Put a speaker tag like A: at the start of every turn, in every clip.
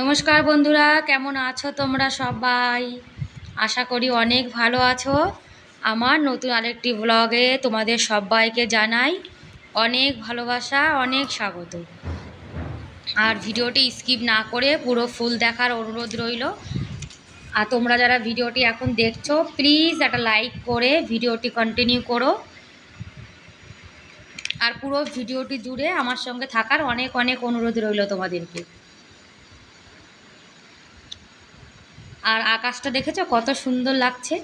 A: নমস্কার বন্ধুরা, কেমন আছো তোমরা সবাই? আশা করি অনেক ভালো আছো। আমার নতুন আরেকটি ব্লগে তোমাদের সবাইকে জানাই অনেক ভালোবাসা, অনেক স্বাগত। আর ভিডিওটি স্কিপ না করে পুরো ফুল দেখার অনুরোধ রইল। আর তোমরা যারা ভিডিওটি এখন দেখছো, প্লিজ একটা লাইক করে ভিডিওটি কন্টিনিউ করো। আর পুরো ভিডিওটি জুড়ে আমার সঙ্গে থাকার অনেক অনেক অনুরোধ রইল তোমাদেরকে। আর আকাশটা দেখেছো কত সুন্দর লাগছে।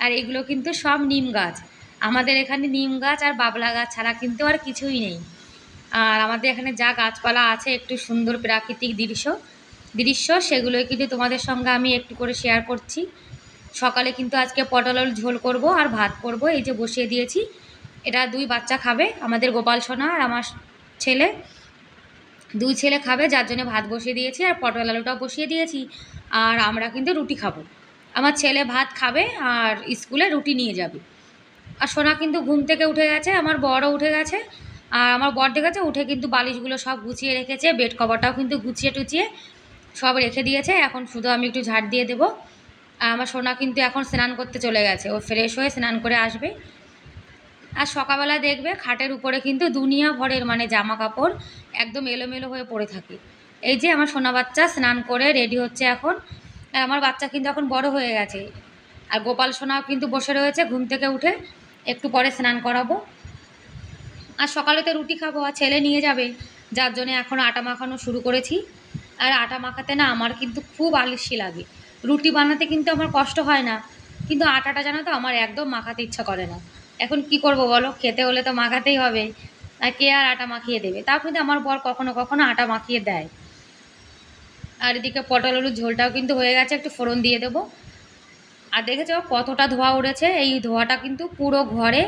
A: আর এগুলো কিন্তু সব নিম গাছ। আমাদের এখানে নিম গাছ আর বাবলা গাছ ছাড়া কিন্তু আর কিছুই নেই। আর আমাদের এখানে যা গাছপালা আছে, একটু সুন্দর প্রাকৃতিক দৃশ্য সেগুলোই কিন্তু তোমাদের সঙ্গে আমি একটু করে শেয়ার করছি। সকালে কিন্তু আজকে পটল আলুর ঝোল করব আর ভাত করব, এই যে বসিয়ে দিয়েছি। এটা দুই বাচ্চা খাবে, আমাদের গোপাল সোনা আর আমার ছেলে। দুই ছেলে খাবে, যার জন্য ভাত বসিয়ে দিয়েছি আর পটল আলুটাও বসিয়ে দিয়েছি। আর আমরা কিন্তু রুটি খাবো। আমার ছেলে ভাত খাবে আর স্কুলে রুটি নিয়ে যাবে। আর সোনা কিন্তু ঘুম থেকে উঠে গেছে, আমার বড়ও উঠে গেছে। আর আমার বর দেখেছে উঠে কিন্তু বালিশগুলো সব গুছিয়ে রেখেছে, বেড কভারটাও কিন্তু গুছিয়ে টুচিয়ে সব রেখে দিয়েছে। এখন শুধু আমি একটু ঝাড় দিয়ে দেবো। আর আমার সোনা কিন্তু এখন স্নান করতে চলে গেছে, ও ফ্রেশ হয়ে স্নান করে আসবে। আর সকালবেলা দেখবে খাটের উপরে কিন্তু দুনিয়া ভরের জামা কাপড় একদম এলোমেলো হয়ে পড়ে থাকে। এই যে আমার সোনা বাচ্চা স্নান করে রেডি হচ্ছে এখন। আর আমার বাচ্চা কিন্তু এখন বড় হয়ে গেছে। আর গোপাল সোনাও কিন্তু বসে রয়েছে, ঘুম থেকে উঠে একটু পরে স্নান করাবো। আর সকালে তো রুটি খাবো আর ছেলে নিয়ে যাবে, যার জন্য এখন আটা মাখানো শুরু করেছি। আর আটা মাখাতে না আমার কিন্তু খুব আলসি লাগে। রুটি বানাতে কিন্তু আমার কষ্ট হয় না, কিন্তু আটাটা জানো তো আমার একদম মাখাতে ইচ্ছা করে না। এখন কি করব বলো, খেতে হলে তো মাখাতেই হবে। আর কে আর আটা মাখিয়ে দেবে? তাও কিন্তু আমার বর কখনো কখনো আটা মাখিয়ে দেয়। আর এদিকে পটল আলুর ঝোলটাও কিন্তু হয়ে গেছে, একটু ফোড়ন দিয়ে দেবো। আর দেখেছো কতটা ধোঁয়া উড়েছে? এই ধোঁয়াটা কিন্তু পুরো ঘরে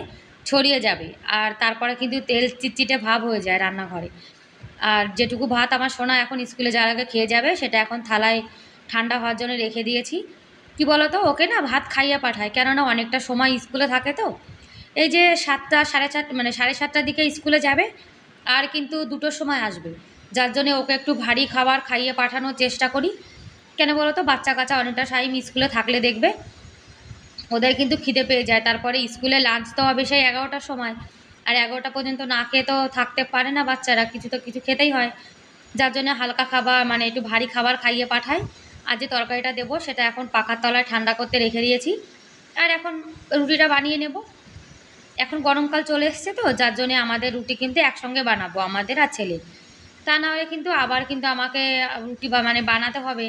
A: ছড়িয়ে যাবে। আর তারপরে কিন্তু তেল চিটচিটে ভাব হয়ে যায় রান্নাঘরে। আর যেটুকু ভাত আমার সোনা এখন স্কুলে যাওয়ার আগে খেয়ে যাবে, সেটা এখন থালায় ঠান্ডা হওয়ার জন্য রেখে দিয়েছি। কি বলো তো, ওকে না ভাত খাইয়ে পাঠায়, কেননা অনেকটা সময় স্কুলে থাকে তো। এই যে 7টা সাড়ে 4 7:30টার দিকে স্কুলে যাবে, আর কিন্তু 2টোর সময় আসবে। যার জন্য ওকে একটু ভারী খাবার খাইয়ে পাঠানোর চেষ্টা করি। কেন বলো তো, বাচ্চা কাচ্চা অনেকটা টাইম স্কুলে থাকলে দেখবে ওদের কিন্তু খিদে পেয়ে যায়। তারপরে স্কুলে লাঞ্চ তো হবে সেই 11টার সময়। আর 11টা পর্যন্ত না খেয়ে তো থাকতে পারে না বাচ্চারা, কিছু তো কিছু খেতেই হয়। যার জন্য হালকা খাবার একটু ভারী খাবার খাইয়ে পাঠাই। আর যে তরকারিটা দেবো সেটা এখন পাখার তলায় ঠান্ডা করতে রেখে দিয়েছি। আর এখন রুটিটা বানিয়ে নেব। এখন গরমকাল চলে এসছে তো, যার জন্যে আমাদের রুটি কিন্তু একসঙ্গে বানাবো, আমাদের আর ছেলে। তা না হলে কিন্তু আবার কিন্তু আমাকে রুটি বানাতে হবে।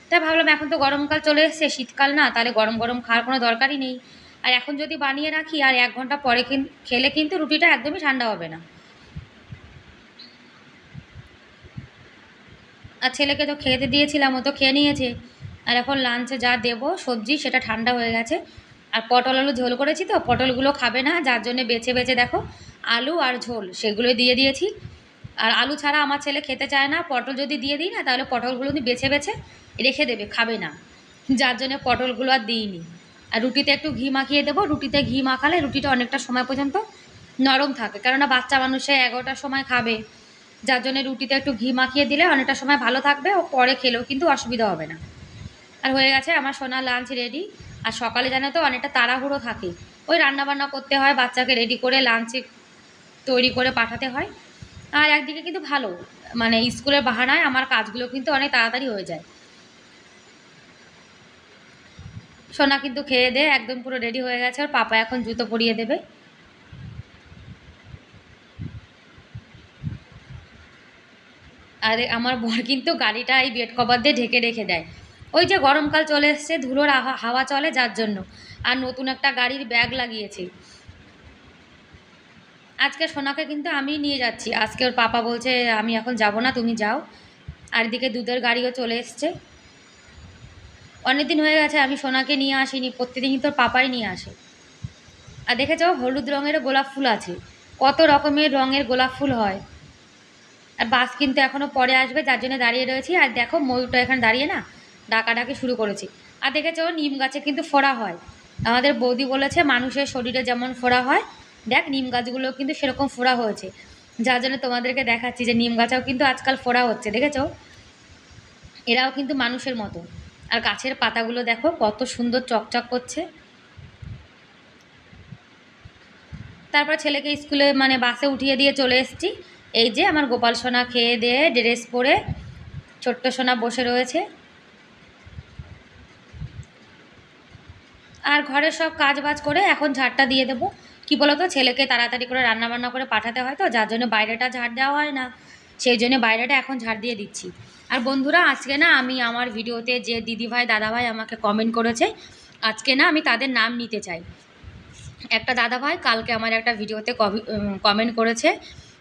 A: তাই ভাবলাম এখন তো গরমকাল চলে এসছে, শীতকাল না, তাহলে গরম গরম খাওয়ার কোনো দরকারই নেই। আর এখন যদি বানিয়ে রাখি আর 1 ঘন্টা পরে খেলে কিন্তু রুটিটা একদমই ঠান্ডা হবে না। আর ছেলেকে তো খেতে দিয়েছিলাম, ও তো খেয়ে নিয়েছে। আর এখন লাঞ্চে যা দেবো সবজি সেটা ঠান্ডা হয়ে গেছে। আর পটল আলু ঝোল করেছি তো, পটলগুলো খাবে না, যার জন্য বেছে বেছে দেখো আলু আর ঝোল সেগুলো দিয়ে দিয়েছি। আর আলু ছাড়া আমার ছেলে খেতে চায় না, পটল যদি দিয়ে দিই না তাহলে পটলগুলো বেছে বেছে রেখে দেবে, খাবে না। যার জন্য পটলগুলো আর দিইনি। আর রুটিতে একটু ঘি মাখিয়ে দেবো, রুটিতে ঘি মাখালে রুটিটা অনেকটা সময় পর্যন্ত নরম থাকে, কেননা বাচ্চা মানুষে 11টার সময় খাবে। যার জন্য রুটিতে একটু ঘি মাখিয়ে দিলে অনেকটা সময় ভালো থাকবে, ও পরে খেলেও কিন্তু অসুবিধা হবে না। আর হয়ে গেছে আমার সোনার লাঞ্চ রেডি। আর সকালে জানো তো অনেকটা তাড়াহুড়ো থাকে, ওই রান্নাবান্না করতে হয়, বাচ্চাকে রেডি করে লাঞ্চে তৈরি করে পাঠাতে হয়। আর একদিকে কিন্তু ভালো, স্কুলের বাহানায় আমার কাজগুলো কিন্তু অনেক তাড়াতাড়ি হয়ে যায়। সোনা কিন্তু খেয়ে দিয়ে একদম পুরো রেডি হয়ে গেছে, ওর পাপা এখন জুতো পরিয়ে দেবে। আর আমার বর কিন্তু গাড়িটা এই বেড কভার দিয়ে ঢেকে রেখে দেয়। ওই যে গরমকাল চলে এসছে, ধুলোর হাওয়া চলে যার জন্য। আর নতুন একটা গাড়ির ব্যাগ লাগিয়েছে। আজকে সোনাকে কিন্তু আমি নিয়ে যাচ্ছি, আজকে ওর পাপা বলছে আমি এখন যাব না, তুমি যাও। আর এদিকে দুধের গাড়িও চলে এসছে। অনেক দিন হয়ে গেছে আমি সোনাকে নিয়ে আসিনি, প্রত্যেকদিনই তোর পাপাই নিয়ে আসে। আর দেখেছো হলুদ রঙেরও গোলাপ ফুল আছে, কত রকমের রঙের গোলাপ ফুল হয়। আর বাস কিন্তু এখনও পরে আসবে, যার জন্য দাঁড়িয়ে রয়েছি। আর দেখো ময়ূরটা এখানে দাঁড়িয়ে না ডাকাডাকি শুরু করেছি। আর দেখেছো নিম গাছে কিন্তু ফোড়া হয়। আমাদের বৌদি বলেছে মানুষের শরীরে যেমন ফোড়া হয়, দেখ নিম গাছগুলো কিন্তু সেরকম ফোড়া হয়েছে। যার জন্য তোমাদেরকে দেখাচ্ছি যে নিম গাছেও কিন্তু আজকাল ফোড়া হচ্ছে, দেখেছো? এরাও কিন্তু মানুষের মতো। আর গাছের পাতাগুলো দেখো কত সুন্দর চকচক করছে। তারপর ছেলেকে স্কুলে মানে বাসে উঠিয়ে দিয়ে চলে এসেছি। এই যে আমার গোপাল সোনা খেয়ে দিয়ে ড্রেস পরে ছোট্ট সোনা বসে রয়েছে। আর ঘরের সব কাজ বাজ করে এখন ঝাড়টা দিয়ে দেবো। কি বলো তো, ছেলেকে তাড়াতাড়ি করে রান্নাবান্না করে পাঠাতে হয়, তো যার জন্য বাইরেটা ঝাড় দেওয়া হয় না, সেই জন্য বাইরেটা এখন ঝাড় দিয়ে দিচ্ছি। আর বন্ধুরা, আজকে না আমি আমার ভিডিওতে যে দিদিভাই দাদাভাই আমাকে কমেন্ট করেছে, আজকে না আমি তাদের নাম নিতে চাই। একটা দাদাভাই কালকে আমার একটা ভিডিওতে কমেন্ট করেছে।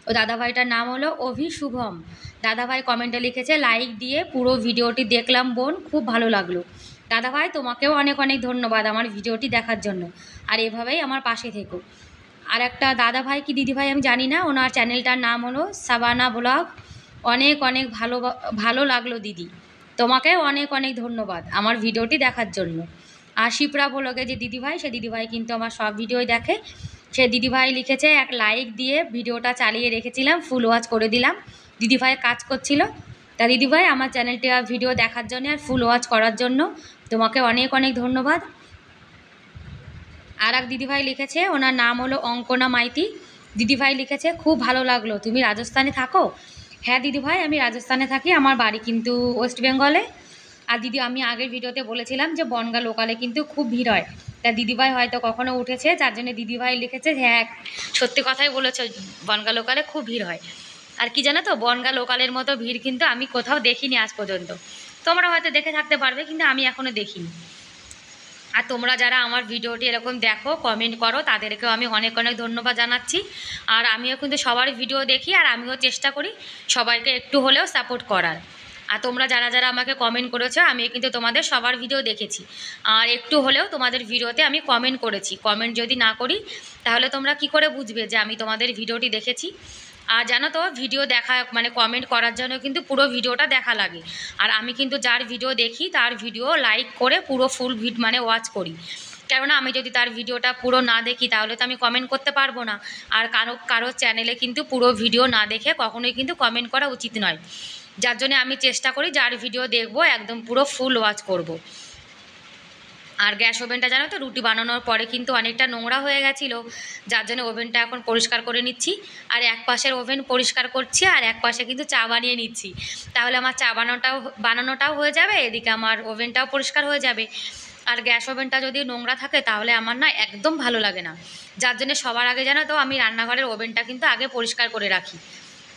A: ও দাদাভাইটার নাম হলো অভি শুভম। দাদাভাই কমেন্টে লিখেছে, লাইক দিয়ে পুরো ভিডিওটি দেখলাম বোন, খুব ভালো লাগলো। দাদাভাই তোমাকেও অনেক অনেক ধন্যবাদ আমার ভিডিওটি দেখার জন্য, আর এভাবেই আমার পাশে থেকো। আর একটা দাদাভাই কি দিদিভাই আমি জানি না, ওনার চ্যানেলটার নাম হলো সাবানা ব্লগ। অনেক অনেক ভালো ভালো লাগলো দিদি, তোমাকেও অনেক অনেক ধন্যবাদ আমার ভিডিওটি দেখার জন্য। আর শিপ্রা ব্লগে যে দিদিভাই, সে দিদিভাই কিন্তু আমার সব ভিডিওই দেখে। সে দিদিভাই লিখেছে, এক লাইক দিয়ে ভিডিওটা চালিয়ে রেখেছিলাম, ফুল ওয়াচ করে দিলাম। দিদিভাই কাজ করছিল, তা দিদিভাই আমার চ্যানেলটি ভিডিও দেখার জন্য আর ফুল ওয়াচ করার জন্য তোমাকে অনেক অনেক ধন্যবাদ। আর এক দিদিভাই লিখেছে, ওনার নাম হলো অঙ্কনা মাইতি। দিদিভাই লিখেছে, খুব ভালো লাগলো, তুমি রাজস্থানে থাকো? হ্যাঁ দিদিভাই, আমি রাজস্থানে থাকি, আমার বাড়ি কিন্তু ওয়েস্ট বেঙ্গলে। আর দিদি, আমি আগের ভিডিওতে বলেছিলাম যে বনগা লোকালে কিন্তু খুব ভিড় হয়, তা দিদিভাই হয়তো কখনো উঠেছে, যার জন্য দিদিভাই লিখেছে, হ্যাঁ সত্যি কথাই বলেছে, বনগা লোকালে খুব ভিড় হয়। আর কি জানো তো, বনগা লোকালের মতো ভিড় কিন্তু আমি কোথাও দেখিনি আজ পর্যন্ত। তোমরা হয়তো দেখে থাকতে পারবে, কিন্তু আমি এখনও দেখিনি। আর তোমরা যারা আমার ভিডিওটি এরকম দেখো, কমেন্ট করো, তাদেরকেও আমি অনেক অনেক ধন্যবাদ জানাচ্ছি। আর আমিও কিন্তু সবার ভিডিও দেখি, আর আমিও চেষ্টা করি সবাইকে একটু হলেও সাপোর্ট করার। আর তোমরা যারা যারা আমাকে কমেন্ট করেছো, আমি কিন্তু তোমাদের সবার ভিডিও দেখেছি, আর একটু হলেও তোমাদের ভিডিওতে আমি কমেন্ট করেছি। কমেন্ট যদি না করি, তাহলে তোমরা কি করে বুঝবে যে আমি তোমাদের ভিডিওটি দেখেছি? আর জানো তো, ভিডিও দেখা মানে কমেন্ট করার জন্য কিন্তু পুরো ভিডিওটা দেখা লাগে। আর আমি কিন্তু যার ভিডিও দেখি তার ভিডিও লাইক করে পুরো ফুল মানে ওয়াচ করি। কেননা আমি যদি তার ভিডিওটা পুরো না দেখি, তাহলে তো আমি কমেন্ট করতে পারবো না। আর কারো চ্যানেলে কিন্তু পুরো ভিডিও না দেখে কখনোই কিন্তু কমেন্ট করা উচিত নয়। যার জন্য আমি চেষ্টা করি যার ভিডিও দেখবো একদম পুরো ফুল ওয়াচ করব। আর গ্যাস ওভেনটা জানো তো, রুটি বানানোর পরে কিন্তু অনেকটা নোংরা হয়ে গেছিলো, যার জন্য ওভেনটা এখন পরিষ্কার করে নিচ্ছি। আর এক পাশের ওভেন পরিষ্কার করছি, আর এক পাশে কিন্তু চা বানিয়ে নিচ্ছি। তাহলে আমার চা বানানোটাও হয়ে যাবে, এদিকে আমার ওভেনটাও পরিষ্কার হয়ে যাবে। আর গ্যাস ওভেনটা যদি নোংরা থাকে, তাহলে আমার না একদম ভালো লাগে না। যার জন্য সবার আগে জানো তো, আমি রান্নাঘরের ওভেনটা কিন্তু আগে পরিষ্কার করে রাখি।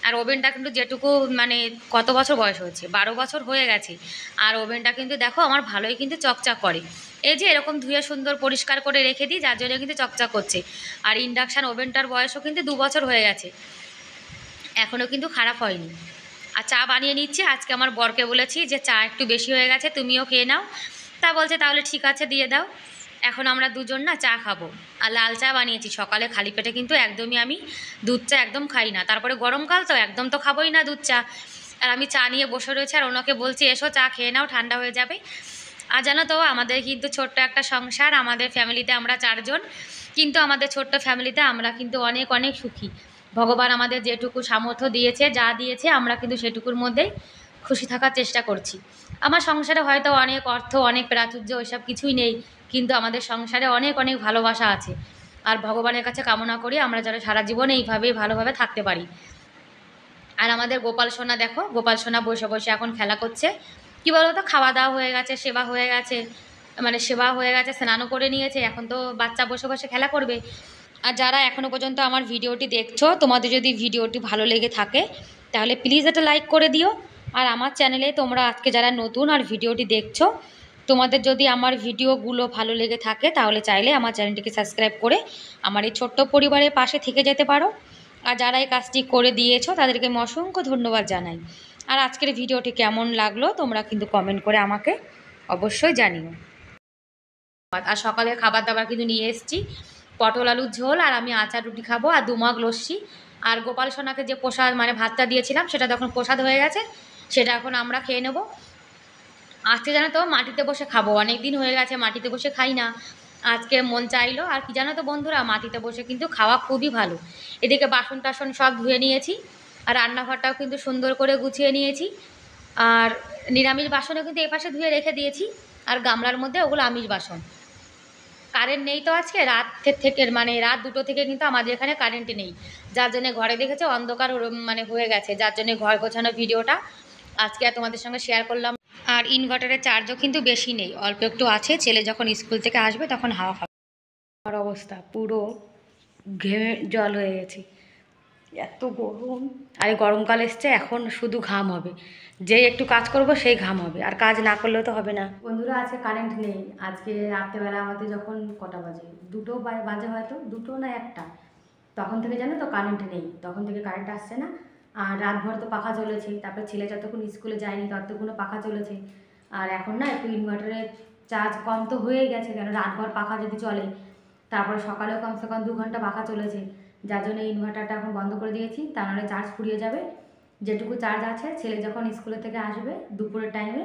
A: আর ওভেনটা কিন্তু যেটুকু মানে কত বছর বয়স হয়েছে, 12 বছর হয়ে গেছে। আর ওভেনটা কিন্তু দেখো আমার ভালোই কিন্তু চকচক করে। এই যে এরকম ধুয়ে সুন্দর পরিষ্কার করে রেখে দিই, যার জন্য কিন্তু চকচক করছে। আর ইন্ডাকশান ওভেনটার বয়সও কিন্তু 2 বছর হয়ে গেছে, এখনও কিন্তু খারাপ হয়নি। আর চা বানিয়ে নিচ্ছে। আজকে আমার বরকে বলেছি যে চা একটু বেশি হয়ে গেছে, তুমিও খেয়ে নাও। তা বলছে তাহলে ঠিক আছে, দিয়ে দাও। এখন আমরা দুজন না চা খাবো। আর লাল চা বানিয়েছি। সকালে খালি পেটে কিন্তু একদমই আমি দুধ চা একদম খাই না, তারপরে গরমকাল তো একদম তো খাবোই না দুধ চা। আর আমি চা নিয়ে বসে রয়েছি, আর ওনাকে বলছি এসো চা খেয়ে নাও, ঠান্ডা হয়ে যাবে। আর জানো তো, আমাদের কিন্তু ছোট্ট একটা সংসার, আমাদের ফ্যামিলিতে আমরা 4 জন, কিন্তু আমাদের ছোট্ট ফ্যামিলিতে আমরা কিন্তু অনেক অনেক সুখী। ভগবান আমাদের যেটুকু সামর্থ্য দিয়েছে, যা দিয়েছে, আমরা কিন্তু সেটুকুর মধ্যেই খুশি থাকার চেষ্টা করছি। আমার সংসারে হয়তো অনেক অর্থ, অনেক প্রাচুর্য, ওইসব কিছুই নেই, কিন্তু আমাদের সংসারে অনেক অনেক ভালোবাসা আছে। আর ভগবানের কাছে কামনা করি আমরা যেন সারা জীবন এইভাবেই ভালোভাবে থাকতে পারি। আর আমাদের গোপাল সোনা দেখো, গোপাল সোনা বসে বসে এখন খেলা করছে। কি বলো তো, খাওয়া দাওয়া হয়ে গেছে, সেবা হয়ে গেছে, মানে সেবা হয়ে গেছে, স্নানও করে নিয়েছে, এখন তো বাচ্চা বসে বসে খেলা করবে। আর যারা এখনও পর্যন্ত আমার ভিডিওটি দেখছো, তোমাদের যদি ভিডিওটি ভালো লেগে থাকে, তাহলে প্লিজ একটা লাইক করে দিও। আর আমার চ্যানেলে তোমরা আজকে যারা নতুন আর ভিডিওটি দেখছো, তোমাদের যদি আমার ভিডিওগুলো ভালো লেগে থাকে, তাহলে চাইলে আমার চ্যানেলটিকে সাবস্ক্রাইব করে আমার এই ছোট্ট পরিবারের পাশে থেকে যেতে পারো। আর যারা এই কাজটি করে দিয়েছো, তাদেরকে আমি অসংখ্য ধন্যবাদ জানাই। আর আজকের ভিডিওটি কেমন লাগলো তোমরা কিন্তু কমেন্ট করে আমাকে অবশ্যই জানিও। আর সকালে খাবার দাবার কিন্তু নিয়ে এসেছি, পটল আলুর ঝোল, আর আমি আচার রুটি খাবো, আর 2 মগ লস্যি। আর গোপাল সোনাকে যে প্রসাদ মানে ভাতটা দিয়েছিলাম, সেটা তখন প্রসাদ হয়ে গেছে, সেটা এখন আমরা খেয়ে নেবো। আজকে জানো তো মাটিতে বসে খাবো, অনেক দিন হয়ে গেছে মাটিতে বসে খাই না, আজকে মন চাইলো। আর কি জানো তো বন্ধুরা, মাটিতে বসে কিন্তু খাওয়া খুবই ভালো। এদিকে বাসন টাসন সব ধুয়ে নিয়েছি, আর রান্নাঘরটাও কিন্তু সুন্দর করে গুছিয়ে নিয়েছি। আর নিরামিষ বাসনও কিন্তু এপাশে ধুয়ে রেখে দিয়েছি, আর গামলার মধ্যে ওগুলো আমিষ বাসন। কারেন্ট নেই তো আজকে রাতের থেকে, মানে রাত 2টো থেকে কিন্তু আমাদের এখানে কারেন্টই নেই, যার জন্য ঘরে দেখেছে অন্ধকার মানে হয়ে গেছে, যার জন্য ঘর গোছানো ভিডিওটা আজকে আর তোমাদের সঙ্গে শেয়ার করলাম। আর ইনভার্টারের চার্জও কিন্তু বেশি নেই, অল্প একটু আছে, ছেলে যখন স্কুল থেকে আসবে তখন হাওয়া খাবে। আর অবস্থা পুরো ঘেমে জল হয়ে গেছে, এত গরম। আর এই গরমকাল এসছে, এখন শুধু ঘাম হবে, যেই একটু কাজ করব সেই ঘাম হবে, আর কাজ না করলেও তো হবে না। বন্ধুরা আজকে কারেন্ট নেই, আজকে রাত্রেবেলা আমাদের যখন কটা বাজে, 2টো বাজে হয়তো, 2টো না 1টা, তখন থেকে জানো তো কারেন্ট নেই, তখন থেকে কারেন্ট আসছে না। আর রাতভর তো পাখা চলেছে, তারপরে ছেলে যতক্ষণ স্কুলে যায়নি ততক্ষণও পাখা চলেছে। আর এখন না একটু ইনভার্টারের চার্জ কম তো হয়েই গেছে, কেন রাতভর পাখা যদি চলে, তারপরে সকালেও কমসে কম 2 ঘন্টা পাখা চলেছে, যার জন্য ইনভার্টারটা এখন বন্ধ করে দিয়েছি, তা নাহলে চার্জ ফুরিয়ে যাবে। যেটুকু চার্জ আছে ছেলে যখন স্কুলে থেকে আসবে দুপুরের টাইমে,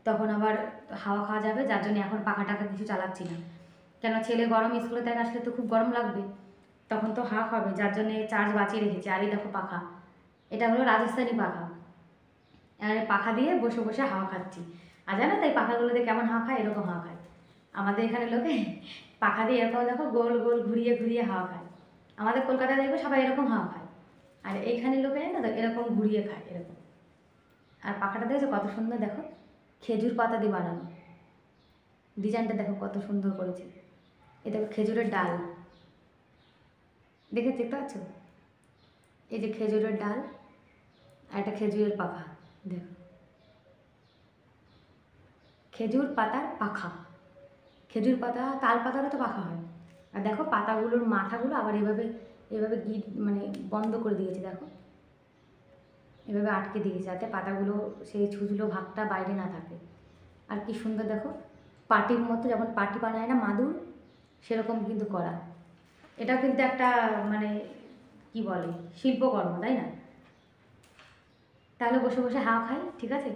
A: তখন আবার হাওয়া খাওয়া যাবে, যার জন্য এখন পাখা টাখা কিছু চালাচ্ছি না। কেন ছেলে গরম স্কুলে থেকে আসলে তো খুব গরম লাগবে, তখন তো হাওয়া খাবে, যার জন্য চার্জ বাঁচিয়ে রেখেছি। আর এই দেখো পাখা, এটা হলো রাজস্থানি পাখা, আর পাখা দিয়ে বসে বসে হাওয়া খাচ্ছি। আর জানো তো এই পাখাগুলোতে কেমন হাওয়া খায়, এরকম হাওয়া খায়। আমাদের এখানে লোকে পাখা দিয়ে এরকম দেখো গোল গোল ঘুরিয়ে ঘুরিয়ে হাওয়া খায়। আমাদের কলকাতায় দেখবে সবাই এরকম হাওয়া খায়, আর এইখানে লোকে না তো এরকম ঘুরিয়ে খায় এরকম। আর পাখাটা দেখেছো কত সুন্দর, দেখো খেজুর পাতা দিয়ে বানানো, ডিজাইনটা দেখো কত সুন্দর করেছে। এ দেখো খেজুরের ডাল, দেখতে পাচ্ছ, এই যে খেজুরের ডাল আর একটা খেজুরের পাখা, দেখো খেজুর পাতার পাখা, খেজুর পাতা তাল পাতারও তো পাখা হয়। আর দেখো পাতাগুলোর মাথাগুলো আবার এভাবে এভাবে গিট মানে বন্ধ করে দিয়েছে, দেখো এভাবে আটকে দিয়েছে যাতে পাতাগুলো সেই ছুঁচলো ভাগটা বাইরে না থাকে। আর কি সুন্দর দেখো, পাটির মতো, যেমন পাটি বানায় না মাদুর, সেরকম কিন্তু করা। এটা কিন্তু একটা মানে কি বলে শিল্পকর্ম, তাই না? তাহলে বসে বসে হাওয়া খাই, ঠিক আছে।